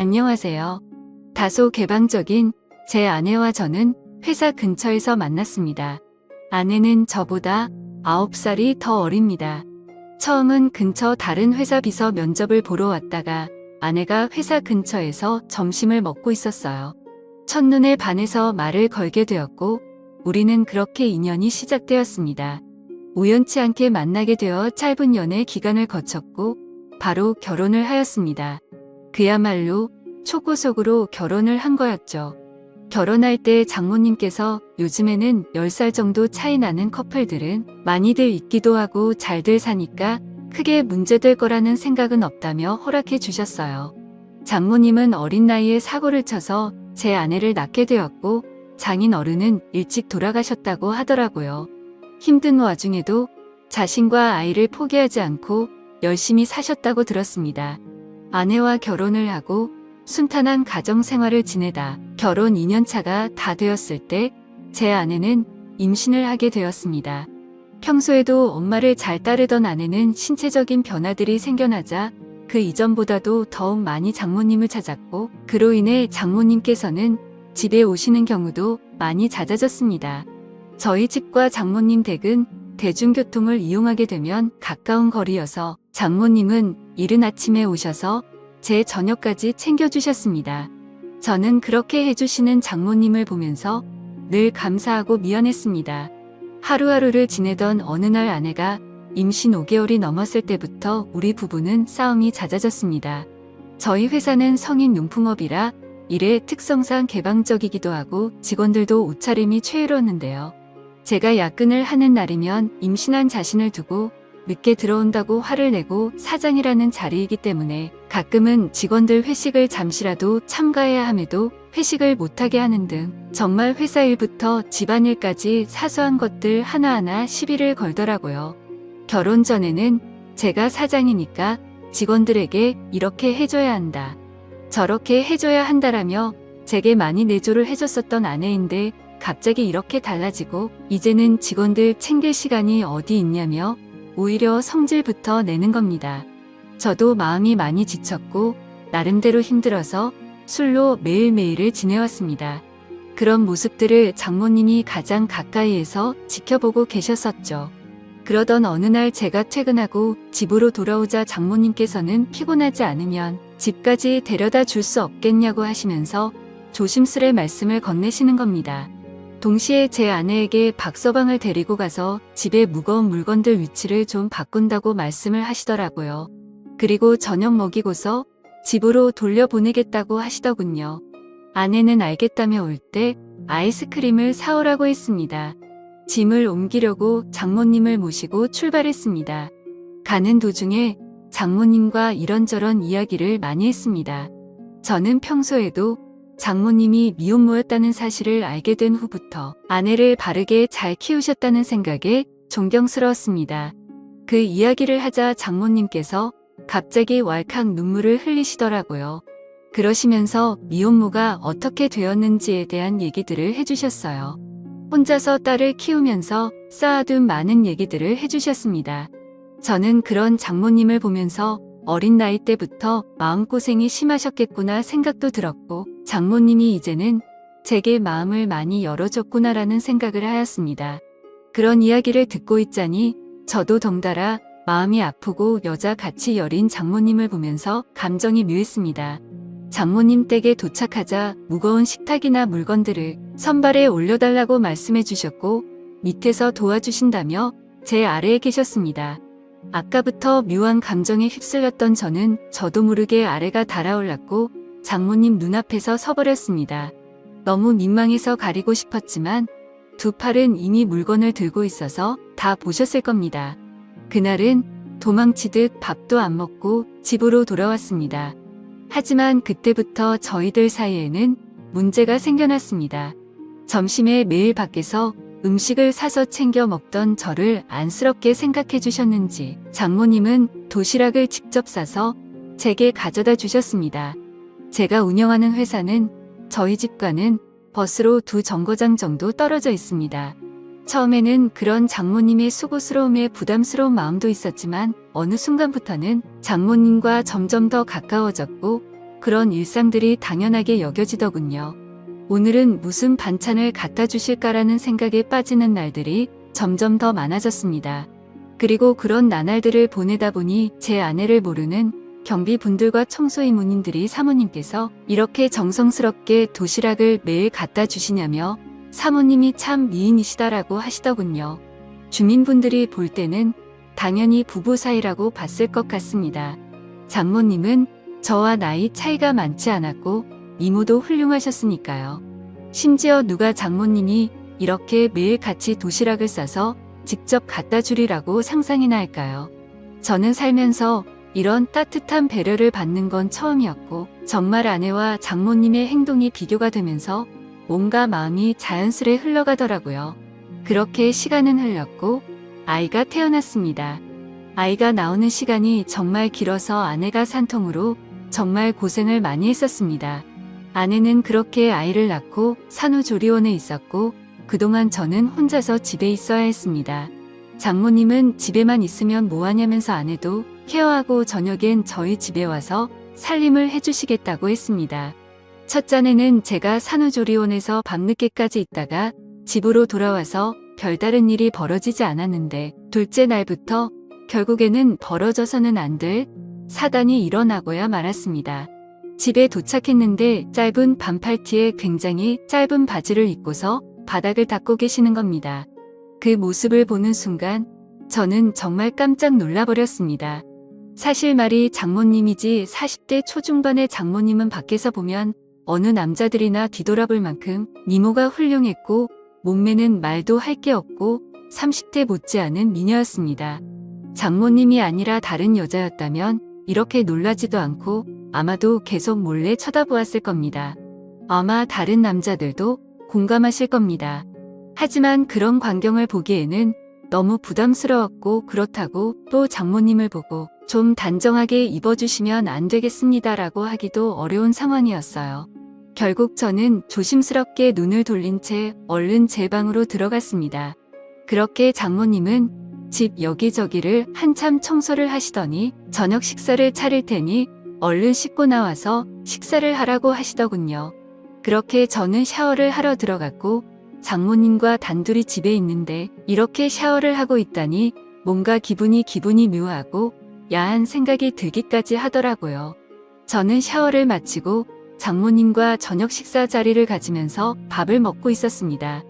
안녕하세요. 다소 개방적인 제 아내와 저는 회사 근처에서 만났습니다. 아내는 저보다 9살이 더 어립니다. 처음은 근처 다른 회사 비서 면접을 보러 왔다가 아내가 회사 근처에서 점심을 먹고 있었어요. 첫눈에 반해서 말을 걸게 되었고 우리는 그렇게 인연이 시작되었습니다. 우연치 않게 만나게 되어 짧은 연애 기간을 거쳤고 바로 결혼을 하였습니다. 그야말로 초고속으로 결혼을 한 거였죠. 결혼할 때 장모님께서 요즘에는 10살 정도 차이 나는 커플들은 많이들 있기도 하고 잘들 사니까 크게 문제될 거라는 생각은 없다며 허락해 주셨어요. 장모님은 어린 나이에 사고를 쳐서 제 아내를 낳게 되었고 장인 어른은 일찍 돌아가셨다고 하더라고요. 힘든 와중에도 자신과 아이를 포기하지 않고 열심히 사셨다고 들었습니다. 아내와 결혼을 하고 순탄한 가정 생활을 지내다 결혼 2년차가 다 되었을 때 제 아내는 임신을 하게 되었습니다. 평소에도 엄마를 잘 따르던 아내는 신체적인 변화들이 생겨나자 그 이전보다도 더욱 많이 장모님을 찾았고 그로 인해 장모님께서는 집에 오시는 경우도 많이 잦아졌습니다. 저희 집과 장모님 댁은 대중교통을 이용하게 되면 가까운 거리여서 장모님은 이른 아침에 오셔서 제 저녁까지 챙겨주셨습니다. 저는 그렇게 해주시는 장모님을 보면서 늘 감사하고 미안했습니다. 하루하루를 지내던 어느 날 아내가 임신 5개월이 넘었을 때부터 우리 부부는 싸움이 잦아졌습니다. 저희 회사는 성인용품업이라 일의 특성상 개방적이기도 하고 직원들도 옷차림이 최애로웠는데요. 제가 야근을 하는 날이면 임신한 자신을 두고 늦게 들어온다고 화를 내고 사장이라는 자리이기 때문에 가끔은 직원들 회식을 잠시라도 참가해야 함에도 회식을 못하게 하는 등 정말 회사 일부터 집안일까지 사소한 것들 하나하나 시비를 걸더라고요. 결혼 전에는 제가 사장이니까 직원들에게 이렇게 해줘야 한다, 저렇게 해줘야 한다라며 제게 많이 내조를 해줬었던 아내인데 갑자기 이렇게 달라지고 이제는 직원들 챙길 시간이 어디 있냐며 오히려 성질부터 내는 겁니다. 저도 마음이 많이 지쳤고 나름대로 힘들어서 술로 매일매일을 지내왔습니다. 그런 모습들을 장모님이 가장 가까이에서 지켜보고 계셨었죠. 그러던 어느 날 제가 퇴근하고 집으로 돌아오자 장모님께서는 피곤하지 않으면 집까지 데려다 줄 수 없겠냐고 하시면서 조심스레 말씀을 건네시는 겁니다. 동시에 제 아내에게 박서방을 데리고 가서 집에 무거운 물건들 위치를 좀 바꾼다고 말씀을 하시더라고요. 그리고 저녁 먹이고서 집으로 돌려보내겠다고 하시더군요. 아내는 알겠다며 올 때 아이스크림을 사오라고 했습니다. 짐을 옮기려고 장모님을 모시고 출발했습니다. 가는 도중에 장모님과 이런저런 이야기를 많이 했습니다. 저는 평소에도 장모님이 미혼모였다는 사실을 알게 된 후부터 아내를 바르게 잘 키우셨다는 생각에 존경스러웠습니다. 그 이야기를 하자 장모님께서 갑자기 왈칵 눈물을 흘리시더라고요. 그러시면서 미혼모가 어떻게 되었는지에 대한 얘기들을 해주셨어요. 혼자서 딸을 키우면서 쌓아둔 많은 얘기들을 해주셨습니다. 저는 그런 장모님을 보면서 어린 나이 때부터 마음고생이 심하셨겠구나 생각도 들었고 장모님이 이제는 제게 마음을 많이 열어줬구나라는 생각을 하였습니다. 그런 이야기를 듣고 있자니 저도 덩달아 마음이 아프고 여자같이 여린 장모님을 보면서 감정이 묘했습니다. 장모님 댁에 도착하자 무거운 식탁이나 물건들을 선발에 올려달라고 말씀해 주셨고 밑에서 도와주신다며 제 아래에 계셨습니다. 아까부터 묘한 감정에 휩쓸렸던 저는 저도 모르게 아래가 달아올랐고 장모님 눈앞에서 서버렸습니다. 너무 민망해서 가리고 싶었지만 두 팔은 이미 물건을 들고 있어서 다 보셨을 겁니다. 그날은 도망치듯 밥도 안 먹고 집으로 돌아왔습니다. 하지만 그때부터 저희들 사이에는 문제가 생겨났습니다. 점심에 매일 밖에서 음식을 사서 챙겨 먹던 저를 안쓰럽게 생각해 주셨는지 장모님은 도시락을 직접 싸서 제게 가져다 주셨습니다. 제가 운영하는 회사는 저희 집과는 버스로 2정거장 정도 떨어져 있습니다. 처음에는 그런 장모님의 수고스러움에 부담스러운 마음도 있었지만 어느 순간부터는 장모님과 점점 더 가까워졌고 그런 일상들이 당연하게 여겨지더군요. 오늘은 무슨 반찬을 갖다 주실까라는 생각에 빠지는 날들이 점점 더 많아졌습니다. 그리고 그런 나날들을 보내다 보니 제 아내를 모르는 경비분들과 청소이모님들이 사모님께서 이렇게 정성스럽게 도시락을 매일 갖다 주시냐며 사모님이 참 미인이시다라고 하시더군요. 주민분들이 볼 때는 당연히 부부 사이라고 봤을 것 같습니다. 장모님은 저와 나이 차이가 많지 않았고 이모도 훌륭하셨으니까요. 심지어 누가 장모님이 이렇게 매일 같이 도시락을 싸서 직접 갖다 주리라고 상상이나 할까요? 저는 살면서 이런 따뜻한 배려를 받는 건 처음이었고 정말 아내와 장모님의 행동이 비교가 되면서 뭔가 마음이 자연스레 흘러가더라고요. 그렇게 시간은 흘렀고 아이가 태어났습니다. 아이가 나오는 시간이 정말 길어서 아내가 산통으로 정말 고생을 많이 했었습니다. 아내는 그렇게 아이를 낳고 산후조리원에 있었고 그동안 저는 혼자서 집에 있어야 했습니다. 장모님은 집에만 있으면 뭐하냐면서 아내도 케어하고 저녁엔 저희 집에 와서 살림을 해주시겠다고 했습니다. 첫째는 제가 산후조리원에서 밤늦게까지 있다가 집으로 돌아와서 별다른 일이 벌어지지 않았는데 둘째 날부터 결국에는 벌어져서는 안 될 사단이 일어나고야 말았습니다. 집에 도착했는데 짧은 반팔티에 굉장히 짧은 바지를 입고서 바닥을 닦고 계시는 겁니다. 그 모습을 보는 순간 저는 정말 깜짝 놀라버렸습니다. 사실 말이 장모님이지 40대 초중반의 장모님은 밖에서 보면 어느 남자들이나 뒤돌아볼 만큼 미모가 훌륭했고 몸매는 말도 할 게 없고 30대 못지않은 미녀였습니다. 장모님이 아니라 다른 여자였다면 이렇게 놀라지도 않고 아마도 계속 몰래 쳐다보았을 겁니다. 아마 다른 남자들도 공감하실 겁니다. 하지만 그런 광경을 보기에는 너무 부담스러웠고 그렇다고 또 장모님을 보고 좀 단정하게 입어주시면 안 되겠습니다라고 하기도 어려운 상황이었어요. 결국 저는 조심스럽게 눈을 돌린 채 얼른 제 방으로 들어갔습니다. 그렇게 장모님은 집 여기저기를 한참 청소를 하시더니 저녁 식사를 차릴 테니 얼른 씻고 나와서 식사를 하라고 하시더군요. 그렇게 저는 샤워를 하러 들어갔고 장모님과 단둘이 집에 있는데 이렇게 샤워를 하고 있다니 뭔가 기분이 묘하고 야한 생각이 들기까지 하더라고요. 저는 샤워를 마치고 장모님과 저녁 식사 자리를 가지면서 밥을 먹고 있었습니다.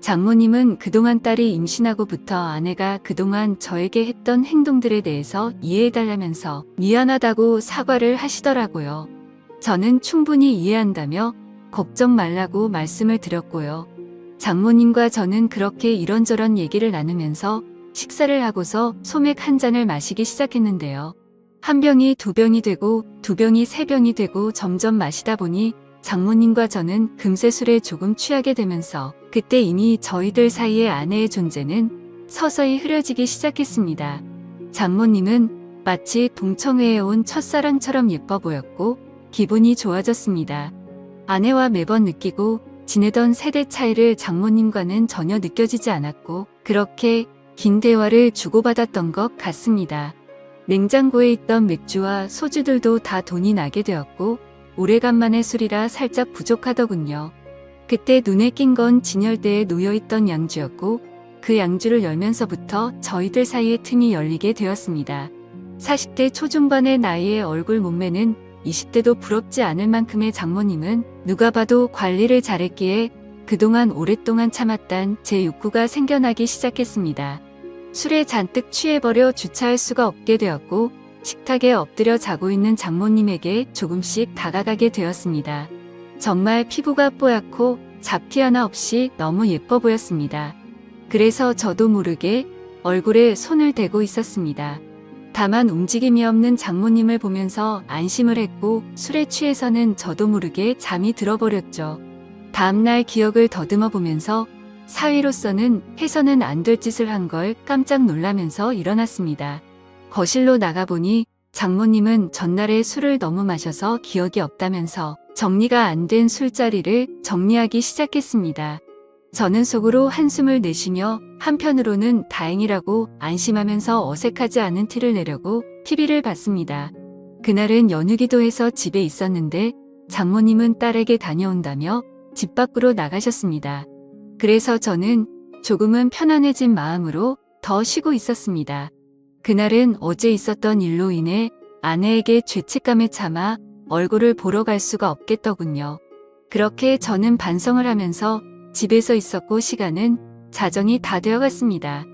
장모님은 그동안 딸이 임신하고부터 아내가 그동안 저에게 했던 행동들에 대해서 이해해달라면서 미안하다고 사과를 하시더라고요. 저는 충분히 이해한다며 걱정 말라고 말씀을 드렸고요. 장모님과 저는 그렇게 이런저런 얘기를 나누면서 식사를 하고서 소맥 한 잔을 마시기 시작했는데요. 한 병이 두 병이 되고 두 병이 세 병이 되고 점점 마시다 보니 장모님과 저는 금세 술에 조금 취하게 되면서 그때 이미 저희들 사이의 아내의 존재는 서서히 흐려지기 시작했습니다. 장모님은 마치 동청회에 온 첫사랑처럼 예뻐 보였고 기분이 좋아졌습니다. 아내와 매번 느끼고 지내던 세대 차이를 장모님과는 전혀 느껴지지 않았고 그렇게 긴 대화를 주고받았던 것 같습니다. 냉장고에 있던 맥주와 소주들도 다 돈이 나게 되었고 오래간만에 술이라 살짝 부족하더군요. 그때 눈에 띈 건 진열대에 놓여있던 양주였고 그 양주를 열면서부터 저희들 사이의 틈이 열리게 되었습니다. 40대 초중반의 나이에 얼굴 몸매는 20대도 부럽지 않을 만큼의 장모님은 누가 봐도 관리를 잘했기에 그동안 오랫동안 참았던 제 욕구가 생겨나기 시작했습니다. 술에 잔뜩 취해버려 주차할 수가 없게 되었고 식탁에 엎드려 자고 있는 장모님에게 조금씩 다가가게 되었습니다. 정말 피부가 뽀얗고 잡티 하나 없이 너무 예뻐 보였습니다. 그래서 저도 모르게 얼굴에 손을 대고 있었습니다. 다만 움직임이 없는 장모님을 보면서 안심을 했고 술에 취해서는 저도 모르게 잠이 들어버렸죠. 다음날 기억을 더듬어 보면서 사위로서는 해서는 안 될 짓을 한 걸 깜짝 놀라면서 일어났습니다. 거실로 나가보니 장모님은 전날에 술을 너무 마셔서 기억이 없다면서 정리가 안 된 술자리를 정리하기 시작했습니다. 저는 속으로 한숨을 내쉬며 한편으로는 다행이라고 안심하면서 어색하지 않은 티를 내려고 TV를 봤습니다. 그날은 연휴기도 해서 집에 있었는데 장모님은 딸에게 다녀온다며 집 밖으로 나가셨습니다. 그래서 저는 조금은 편안해진 마음으로 더 쉬고 있었습니다. 그날은 어제 있었던 일로 인해 아내에게 죄책감에 참아 얼굴을 보러 갈 수가 없겠더군요. 그렇게 저는 반성을 하면서 집에서 있었고 시간은 자정이 다 되어갔습니다.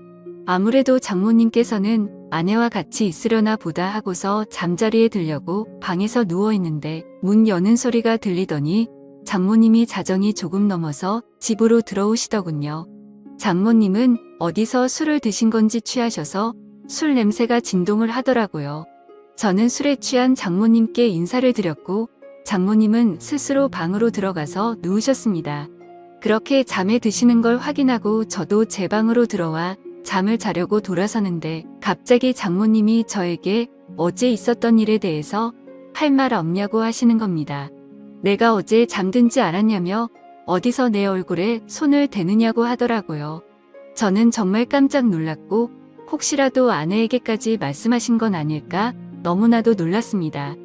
아무래도 장모님께서는 아내와 같이 있으려나 보다 하고서 잠자리에 들려고 방에서 누워있는데 문 여는 소리가 들리더니 장모님이 자정이 조금 넘어서 집으로 들어오시더군요. 장모님은 어디서 술을 드신 건지 취하셔서 술 냄새가 진동을 하더라고요. 저는 술에 취한 장모님께 인사를 드렸고 장모님은 스스로 방으로 들어가서 누우셨습니다. 그렇게 잠에 드시는 걸 확인하고 저도 제 방으로 들어와 잠을 자려고 돌아서는데 갑자기 장모님이 저에게 어제 있었던 일에 대해서 할 말 없냐고 하시는 겁니다. 내가 어제 잠든지 알았냐며 어디서 내 얼굴에 손을 대느냐고 하더라고요. 저는 정말 깜짝 놀랐고 혹시라도 아내에게까지 말씀하신 건 아닐까 너무나도 놀랐습니다.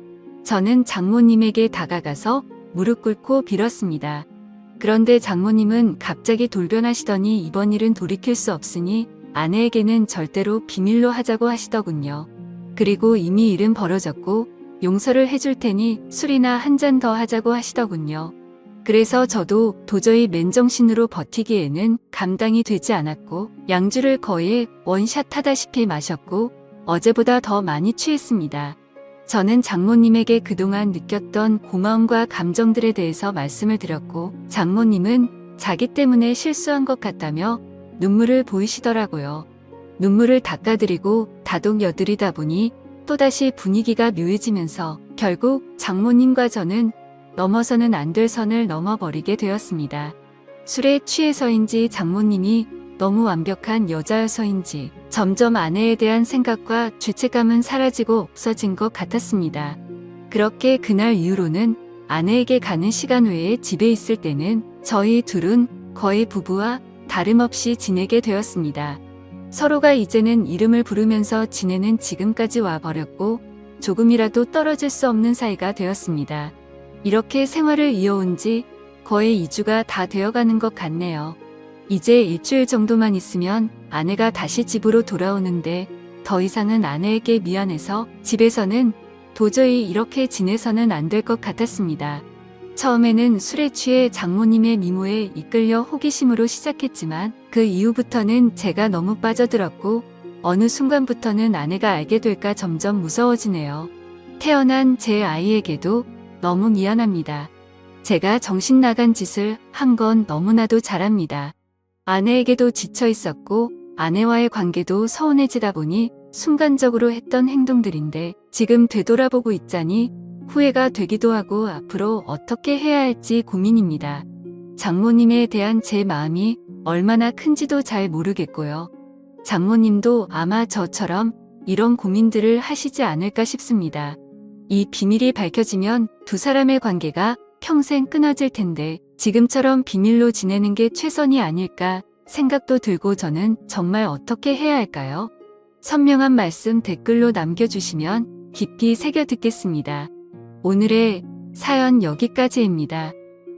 저는 장모님에게 다가가서 무릎 꿇고 빌었습니다. 그런데 장모님은 갑자기 돌변하시더니 이번 일은 돌이킬 수 없으니 아내에게는 절대로 비밀로 하자고 하시더군요. 그리고 이미 일은 벌어졌고 용서를 해줄 테니 술이나 한 잔 더 하자고 하시더군요. 그래서 저도 도저히 맨정신으로 버티기에는 감당이 되지 않았고 양주를 거의 원샷 하다시피 마셨고 어제보다 더 많이 취했습니다. 저는 장모님에게 그동안 느꼈던 고마움과 감정들에 대해서 말씀을 드렸고 장모님은 자기 때문에 실수한 것 같다며 눈물을 보이시더라고요. 눈물을 닦아드리고 다독여드리다 보니 또다시 분위기가 묘해지면서 결국 장모님과 저는 넘어서는 안 될 선을 넘어버리게 되었습니다. 술에 취해서인지 장모님이 너무 완벽한 여자여서인지 점점 아내에 대한 생각과 죄책감은 사라지고 없어진 것 같았습니다. 그렇게 그날 이후로는 아내에게 가는 시간 외에 집에 있을 때는 저희 둘은 거의 부부와 다름없이 지내게 되었습니다. 서로가 이제는 이름을 부르면서 지내는 지금까지 와버렸고 조금이라도 떨어질 수 없는 사이가 되었습니다. 이렇게 생활을 이어온 지 거의 2주가 다 되어가는 것 같네요. 이제 일주일 정도만 있으면 아내가 다시 집으로 돌아오는데 더 이상은 아내에게 미안해서 집에서는 도저히 이렇게 지내서는 안 될 것 같았습니다. 처음에는 술에 취해 장모님의 미모에 이끌려 호기심으로 시작했지만 그 이후부터는 제가 너무 빠져들었고 어느 순간부터는 아내가 알게 될까 점점 무서워지네요. 태어난 제 아이에게도 너무 미안합니다. 제가 정신 나간 짓을 한 건 너무나도 잘합니다. 아내에게도 지쳐 있었고 아내와의 관계도 서운해지다 보니 순간적으로 했던 행동들인데 지금 되돌아보고 있자니 후회가 되기도 하고 앞으로 어떻게 해야 할지 고민입니다. 장모님에 대한 제 마음이 얼마나 큰지도 잘 모르겠고요. 장모님도 아마 저처럼 이런 고민들을 하시지 않을까 싶습니다. 이 비밀이 밝혀지면 두 사람의 관계가 평생 끊어질 텐데 지금처럼 비밀로 지내는 게 최선이 아닐까 생각도 들고 저는 정말 어떻게 해야 할까요? 선명한 말씀 댓글로 남겨주시면 깊이 새겨 듣겠습니다. 오늘의 사연 여기까지입니다.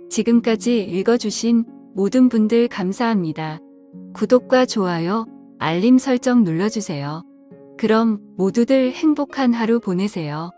지금까지 읽어주신 모든 분들 감사합니다. 구독과 좋아요, 알림 설정 눌러주세요. 그럼 모두들 행복한 하루 보내세요.